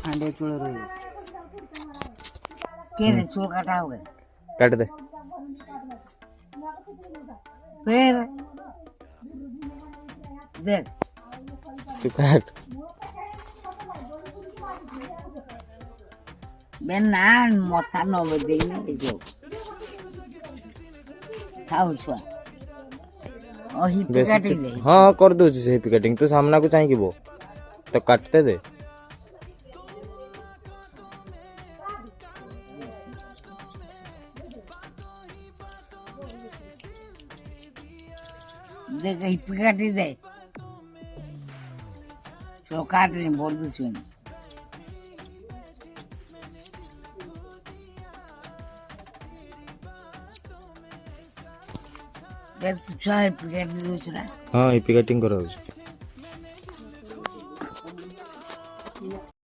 खंडे चूड़ रही के चूड़ काटा हो गए काट दे फिर देख तू काट बेना मथा न बदेनी जो खाऊ छुआ ओही काटी दे हाँ कर दो से हिपी कटिंग तू सामना को चाहिए वो तो काटते दे देख हिपी काटी दे तो काट नहीं बोल दो सुन बेस छुआ हिपी काटी दूसरा हाँ हिपी कटिंग करो